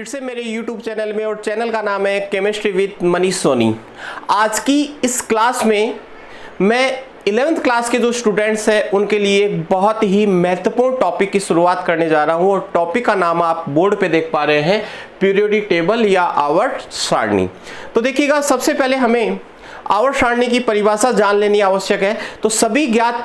फिर से मेरे YouTube चैनल में, और चैनल का नाम है केमिस्ट्री विद मनीष सोनी। आज की इस क्लास में मैं 11th क्लास के जो स्टूडेंट्स हैं उनके लिए एक बहुत ही महत्वपूर्ण टॉपिक की शुरुआत करने जा रहा हूं, और टॉपिक का नाम आप बोर्ड पे देख पा रहे हैं, पीरियोडिक टेबल या आवर्त सारणी। तो देखिएगा, सबसे पहले हमें आवर्त सारणी की परिभाषा जान लेनी आवश्यक है। तो सभी ज्ञात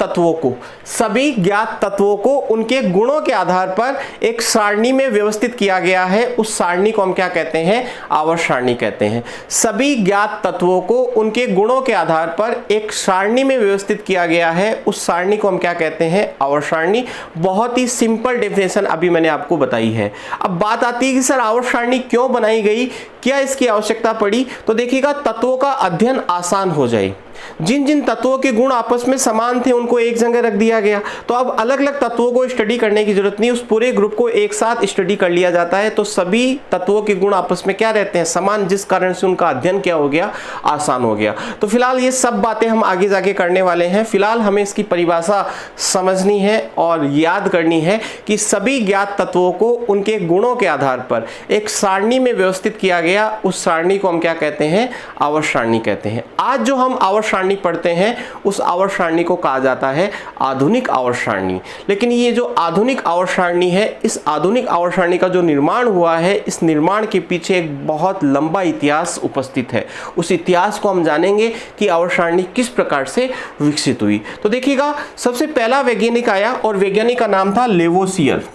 तत्वों को उनके गुणों के आधार पर एक सारणी में व्यवस्थित किया गया है। उस सारणी को हम क्या कहते हैं? आवर्त सारणी कहते हैं। सभी ज्ञात तत्वों को उनके गुणों के आधार पर एक सारणी में व्यवस्थित किया गया है, उस सारणी को हम क्या कहते हैं? आवर्त सारणी। बहुत ही सिंपल डेफिनेशन अभी मैंने आपको बताई है। अब बात आती है कि सर आवर्त सारणी क्यों बनाई गई, क्या इसकी आवश्यकता पड़ी? तो देखिएगा, तत्वों का अध्ययन आसान हो जाए। जिन जिन तत्वों के गुण आपस में समान थे उनको एक जगह रख दिया गया, तो अब अलग अलग तत्वों को स्टडी करने की जरूरत नहीं, उस पूरे ग्रुप को एक साथ स्टडी कर लिया जाता है। तो सभी तत्वों के गुण आपस में क्या रहते हैं? समान, जिस कारण से उनका अध्ययन क्या हो गया? आसान हो गया। तो फिलहाल ये सब बातें हम आगे जाके करने वाले हैं। फिलहाल हमें इसकी परिभाषा समझनी है और याद करनी है कि सभी ज्ञात तत्वों को उनके गुणों के आधार पर एक सारणी में व्यवस्थित किया गया, उस सारणी को हम क्या कहते हैं? आवर्त सारणी कहते हैं। आज जो हम आवर्त सारणी पढ़ते हैं उस आवर्त सारणी को कहा जाता है आधुनिक आवर्त सारणी। लेकिन ये जो आधुनिक आवर्त सारणी है, इस आधुनिक आवर्त सारणी का जो निर्माण हुआ है, इस निर्माण के पीछे एक बहुत लंबा इतिहास उपस्थित है। उस इतिहास को हम जानेंगे कि आवर्त सारणी किस प्रकार से विकसित हुई। तो देखिएगा, सबसे पहला वैज्ञानिक आया और वैज्ञानिक का नाम था लेवोसियर।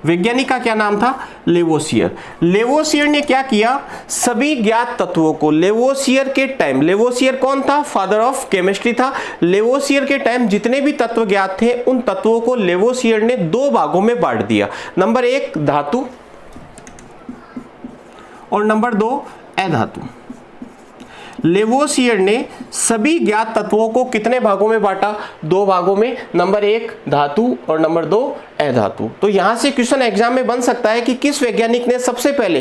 वैज्ञानिक का क्या नाम था? लेवोसियर। लेवोसियर ने क्या किया? सभी ज्ञात तत्वों को लेवोसियर के टाइम, लेवोसियर कौन था? फादर ऑफ केमिस्ट्री था। लेवोसियर के टाइम जितने भी तत्व ज्ञात थे उन तत्वों को लेवोसियर ने दो भागों में बांट दिया। नंबर 1 धातु और नंबर 2 अधातु। लेवोसियर ने सभी ज्ञात तत्वों को कितने भागों में बांटा? दो भागों में। नंबर 1 धातु और नंबर 2 अधातु। तो यहां से क्वेश्चन एग्जाम में बन सकता है कि किस वैज्ञानिक ने सबसे पहले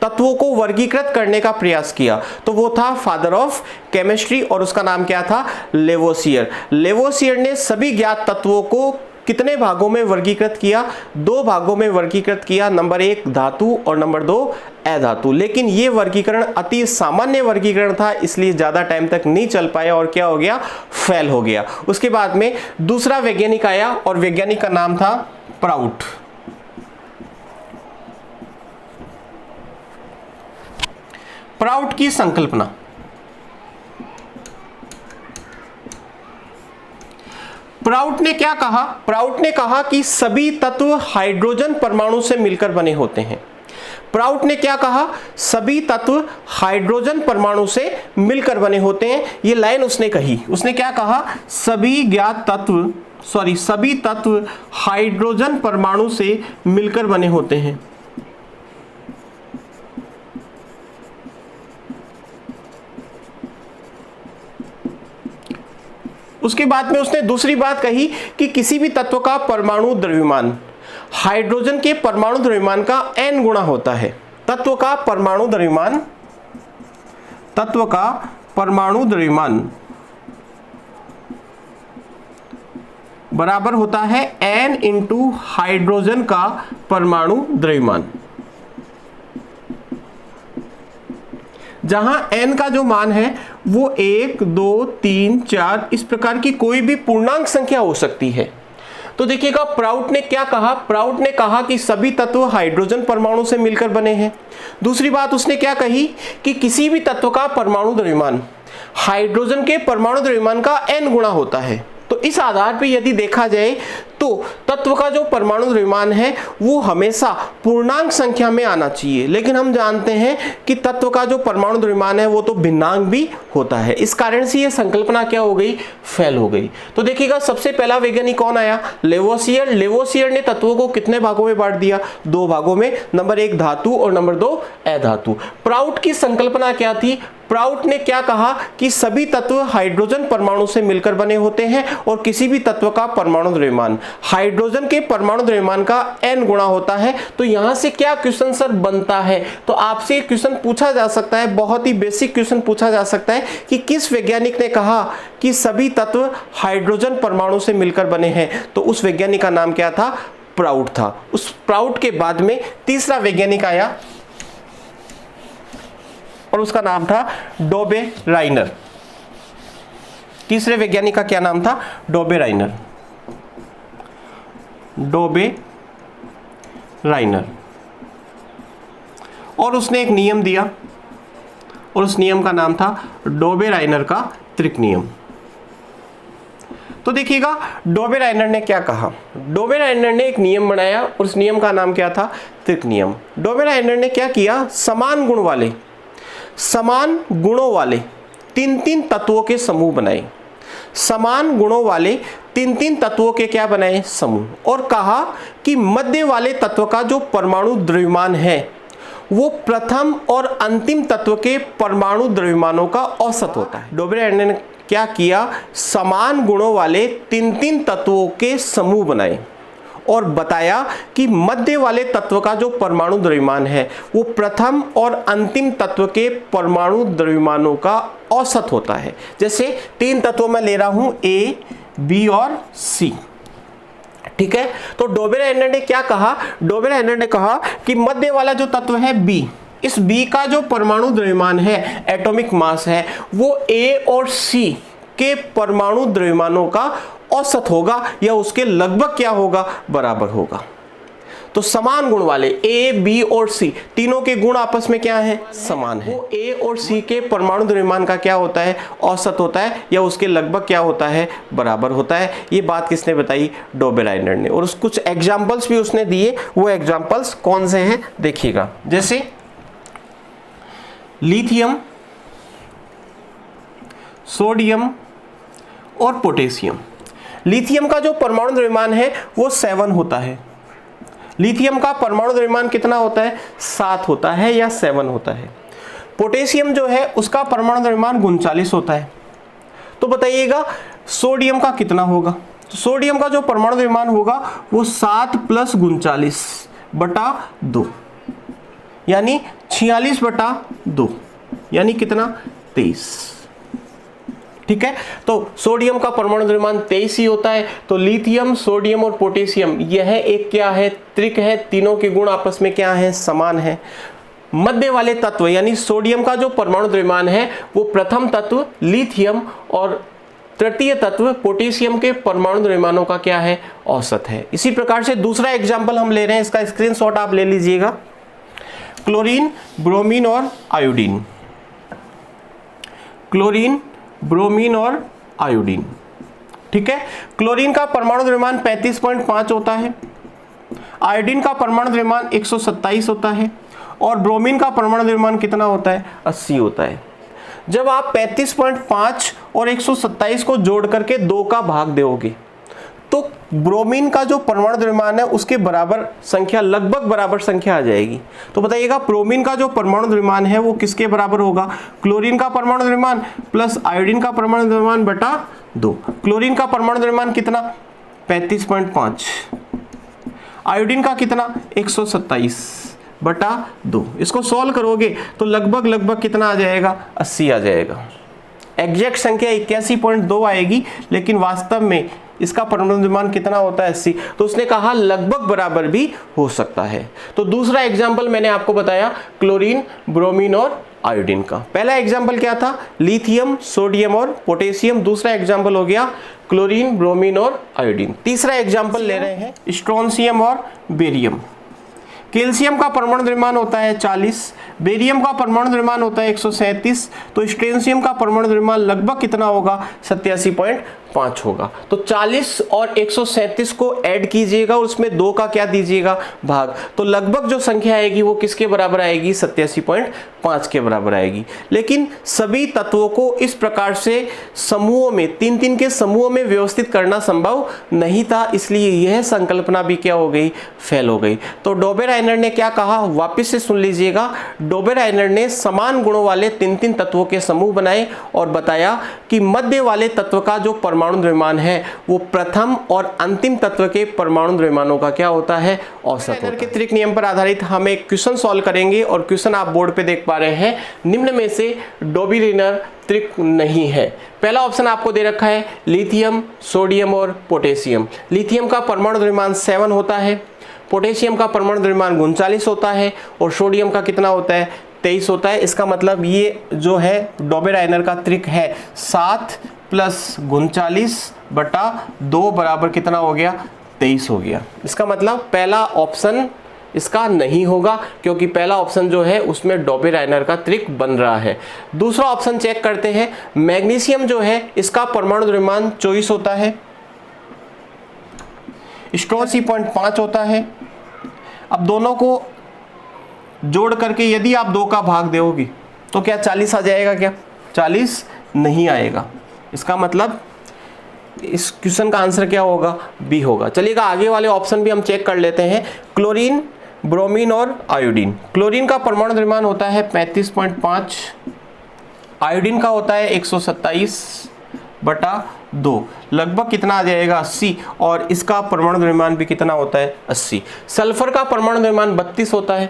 तत्वों को वर्गीकृत करने का प्रयास किया? तो वो था फादर ऑफ केमिस्ट्री और उसका नाम क्या था? लेवोसियर। लेवोसियर ने सभी ज्ञात तत्वों को कितने भागों में वर्गीकृत किया? दो भागों में वर्गीकृत किया। नंबर 1 धातु और नंबर 2 अधातु। लेकिन ये वर्गीकरण अति सामान्य वर्गीकरण था, इसलिए ज्यादा टाइम तक नहीं चल पाया और क्या हो गया? फेल हो गया। उसके बाद में दूसरा वैज्ञानिक आया और वैज्ञानिक का नाम था प्राउट। प्राउट की संकल्पना। प्राउट ने क्या कहा? प्राउट ने कहा कि सभी तत्व हाइड्रोजन परमाणु से मिलकर बने होते हैं। प्राउट ने क्या कहा? सभी तत्व हाइड्रोजन परमाणु से मिलकर बने होते हैं। ये लाइन उसने कही। उसने क्या कहा? सभी तत्व हाइड्रोजन परमाणु से मिलकर बने होते हैं। उसके बाद में उसने दूसरी बात कही कि किसी भी तत्व का परमाणु द्रव्यमान हाइड्रोजन के परमाणु द्रव्यमान का n गुना होता है। तत्व का परमाणु द्रव्यमान बराबर होता है n इंटू हाइड्रोजन का परमाणु द्रव्यमान, जहां n का जो मान है वो 1, 2, 3, 4 इस प्रकार की कोई भी पूर्णांक संख्या हो सकती है। तो देखिएगा, प्राउट ने क्या कहा? प्राउट ने कहा कि सभी तत्व हाइड्रोजन परमाणु से मिलकर बने हैं। दूसरी बात उसने क्या कही कि किसी भी तत्व का परमाणु द्रव्यमान हाइड्रोजन के परमाणु द्रव्यमान का n गुना होता है। तो इस आधार पर यदि देखा जाए तो तत्व का जो परमाणु द्रव्यमान है वो हमेशा पूर्णांक संख्या में आना चाहिए, लेकिन हम जानते हैं कि तत्व का जो परमाणु द्रव्यमान है वो तो भिन्नांक भी होता है। इस कारण से ये संकल्पना क्या हो गई? फेल हो गई। तो देखिएगा, सबसे पहला वैज्ञानिक कौन आया? लेवोसियर। लेवोसियर ने तत्वों को कितने भागों में बांट दिया? दो भागों में। नंबर 1 धातु और नंबर 2 अधातु। प्राउट की संकल्पना क्या थी? प्राउट ने क्या कहा कि सभी तत्व हाइड्रोजन परमाणु से मिलकर बने होते हैं और किसी भी तत्व का परमाणु द्रव्यमान हाइड्रोजन के परमाणु द्रव्यमान का n गुना होता है। तो यहां से क्या क्वेश्चन सर बनता है? तो आपसे क्वेश्चन पूछा जा सकता है, बहुत ही बेसिक क्वेश्चन पूछा जा सकता है कि किस वैज्ञानिक ने कहा कि सभी तत्व हाइड्रोजन परमाणु से मिलकर बने हैं? तो उस वैज्ञानिक का नाम क्या था? प्राउड था। उस प्राउड के बाद में तीसरा वैज्ञानिक आया और उसका नाम था डोबे राइनर। तीसरे वैज्ञानिक का क्या नाम था? डोबे राइनर। डोबे राइनर। और उसने एक नियम दिया और उस नियम का नाम था डोबे राइनर का त्रिक नियम। तो देखिएगा डोबे राइनर ने क्या कहा। डोबे राइनर ने एक नियम बनाया और उस नियम का नाम क्या था? त्रिक नियम। डोबे राइनर ने क्या किया? समान गुणों वाले तीन तीन तत्वों के समूह बनाए। समान गुणों वाले तीन तीन तत्वों के क्या बनाए? समूह। और कहा कि मध्य वाले तत्व का जो परमाणु द्रव्यमान है वो प्रथम और अंतिम तत्व के परमाणु द्रव्यमानों का औसत होता है। डोबे राइनर ने क्या किया? समान गुणों वाले तीन तीन तत्वों के समूह बनाए और बताया कि मध्य वाले तत्व का जो परमाणु द्रव्यमान है वो प्रथम और अंतिम तत्व के परमाणु द्रव्यमानों का औसत होता है। जैसे तीन तत्वों में ले रहा हूं A, B और C, ठीक है। तो डोबे राइनर ने क्या कहा? डोबे राइनर ने कहा कि मध्य वाला जो तत्व है B, इस B का जो परमाणु द्रव्यमान है, एटॉमिक मास है, वो A और C के परमाणु द्रव्यमानों का औसत होगा या उसके लगभग क्या होगा? बराबर होगा। तो समान गुण वाले A, B और C तीनों के गुण आपस में क्या है? समान है। वो A और C के परमाणु द्रव्यमान का क्या होता है? औसत होता है या उसके लगभग क्या होता है? बराबर होता है। ये बात किसने बताई? डोबे राइनर ने। और कुछ एग्जाम्पल्स भी उसने दिए। वो एग्जाम्पल्स कौन से हैं देखिएगा। जैसे लिथियम, सोडियम और पोटेशियम। लिथियम का जो परमाणु द्रव्यमान है वो 7 होता है। लिथियम का परमाणु द्रव्यमान कितना होता है? 7 होता है या 7 होता है। पोटेशियम जो है उसका परमाणु द्रव्यमान 39 होता है। तो बताइएगा सोडियम का कितना होगा? तो सोडियम का जो परमाणु द्रव्यमान होगा वो 7 + 39/2 यानी 46/2 यानी कितना? 23, ठीक है। तो सोडियम का परमाणु द्रव्यमान 23 ही होता है। तो लिथियम, सोडियम और पोटेशियम यह एक क्या है? त्रिक है। तीनों के गुण आपस में क्या है? समान है। मध्य वाले तत्व यानी सोडियम का जो परमाणु द्रव्यमान है वो प्रथम तत्व लिथियम और तृतीय तत्व पोटेशियम के परमाणु द्रव्यमानों का क्या है? औसत है। इसी प्रकार से दूसरा एग्जाम्पल हम ले रहे हैं, इसका स्क्रीनशॉट आप ले लीजिएगा। क्लोरीन, ब्रोमीन और आयोडीन। क्लोरीन, ब्रोमीन और आयोडीन, ठीक है। क्लोरीन का परमाणु द्रव्यमान 35.5 होता है। आयोडीन का परमाणु द्रव्यमान 127 होता है और ब्रोमीन का परमाणु द्रव्यमान कितना होता है? 80 होता है। जब आप 35.5 और 127 को जोड़ करके 2 का भाग दोगे तो ब्रोमीन का जो परमाणु द्रव्यमान है उसके बराबर संख्या, लगभग बराबर संख्या आ जाएगी। तो बताइएगा ब्रोमीन का जो परमाणु द्रव्यमान है वो किसके बराबर होगा? क्लोरीन का परमाणु द्रव्यमान प्लस आयोडीन का परमाणु द्रव्यमान बटा 2। क्लोरीन का परमाणु द्रव्यमान कितना? 35.5। आयोडीन का कितना? 127/2। इसको सॉल्व करोगे तो लगभग कितना आ जाएगा? 80 आ जाएगा। एग्जैक्ट संख्या 81.2 आएगी, लेकिन वास्तव में इसका परमाणु द्रव्यमान कितना होता है? 80। तो उसने कहा लगभग बराबर भी हो सकता है। तो दूसरा एग्जाम्पल मैंने आपको बताया क्लोरीन, ब्रोमीन और आयोडीन का। पहला एग्जाम्पल क्या था? लिथियम, सोडियम और पोटेशियम। दूसरा एग्जाम्पल हो गया क्लोरीन, ब्रोमीन और आयोडीन। तीसरा एग्जाम्पल ले रहे हैं स्ट्रोंशियम और बेरियम। कैल्शियम का परमाणु द्रव्यमान होता है 40, बेरियम का परमाणु द्रव्यमान होता है 137। तो स्ट्रोंशियम का परमाणु द्रव्यमान लगभग कितना होगा? 87.5 होगा। तो 40 और 137 को ऐड कीजिएगा और उसमें 2 का क्या दीजिएगा? भाग। तो लगभग जो संख्या आएगी वो किसके बराबर आएगी? 87.5 के बराबर आएगी। लेकिन सभी तत्वों को इस प्रकार से समूहों में, 3-3 के समूहों में व्यवस्थित करना संभव नहीं था, इसलिए यह संकल्पना भी क्या हो गई? फेल हो गई। तो डोबे राइनर ने क्या कहा? वापिस से सुन लीजिएगा। डोबे राइनर ने समान गुणों वाले 3-3 तत्वों के समूह बनाए और बताया कि मध्य वाले तत्व का जो परमाणु परमाणु द्रव्यमान है वो प्रथम और अंतिम तत्व के परमाणु द्रव्यमानों का क्या होता है, औसत होता है। के त्रिक नियम पर आधारित हम एक क्वेश्चन सॉल्व करेंगे और क्वेश्चन आप बोर्ड पे देख पा रहे हैं, निम्न में से डॉबी-रेनर त्रिक नहीं है। पहला ऑप्शन आपको दे रखा है लिथियम, सोडियम और पोटेशियम। लिथियम का परमाणु द्रव्यमान 7 होता है, पोटेशियम का परमाणु द्रव्यमान 39 होता है और सोडियम का कितना होता है, 23 होता है। इसका मतलब ये जो है डॉबी-रेनर का त्रिक है 7 + 39/2 बराबर कितना हो गया, 23 हो गया। इसका मतलब पहला ऑप्शन इसका नहीं होगा, क्योंकि पहला ऑप्शन जो है उसमें डॉबी-रेनर का त्रिक बन रहा है। दूसरा ऑप्शन चेक करते हैं। मैग्नीशियम जो है इसका परमाणु द्रव्यमान 24 होता है, स्ट्रॉन 3.5 होता है। अब दोनों को जोड़ करके यदि आप 2 का भाग दोगे तो क्या 40 आ जाएगा, क्या 40 नहीं आएगा। इसका मतलब इस क्वेश्चन का आंसर क्या होगा, बी होगा। चलिएगा आगे वाले ऑप्शन भी हम चेक कर लेते हैं। क्लोरीन, ब्रोमीन और आयोडीन। क्लोरीन का परमाणु द्रव्यमान होता है 35.5, आयोडीन का होता है 127/2, लगभग कितना आ जाएगा, 80, और इसका परमाणु द्रव्यमान भी कितना होता है, 80। सल्फर का परमाणु द्रव्यमान 32 होता है,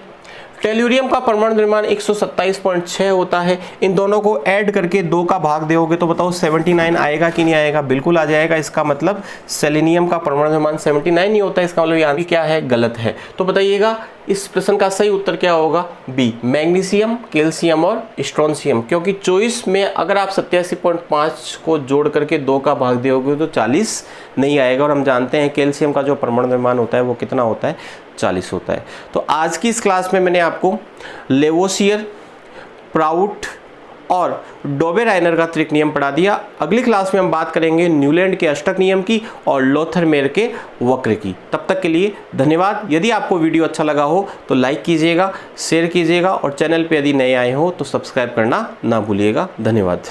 टेल्यूरियम का परमाणु द्रव्यमान 127.6 होता है। इन दोनों को ऐड करके 2 का भाग दोगे तो बताओ 79 आएगा कि नहीं आएगा, बिल्कुल आ जाएगा। इसका मतलब सेलेनियम का परमाणु द्रव्यमान 79 नहीं होता है। इसका मतलब यहाँ क्या है, गलत है। तो बताइएगा इस प्रश्न का सही उत्तर क्या होगा, बी, मैग्नीशियम, कैल्शियम और स्ट्रोंशियम। क्योंकि 24 में अगर आप 87.5 को जोड़ करके 2 का भाग दोगे तो 40 नहीं आएगा, और हम जानते हैं कैल्शियम का जो परमाणु द्रव्यमान होता है वो कितना होता है, 40 होता है। तो आज की इस क्लास में मैंने आपको लेवोसियर, प्राउट और डॉबी-रेनर का त्रिक नियम पढ़ा दिया। अगली क्लास में हम बात करेंगे न्यूलैंड के अष्टक नियम की और लोथरमेयर के वक्र की। तब तक के लिए धन्यवाद। यदि आपको वीडियो अच्छा लगा हो तो लाइक कीजिएगा, शेयर कीजिएगा और चैनल पे यदि नए आए हो तो सब्सक्राइब करना ना भूलिएगा। धन्यवाद।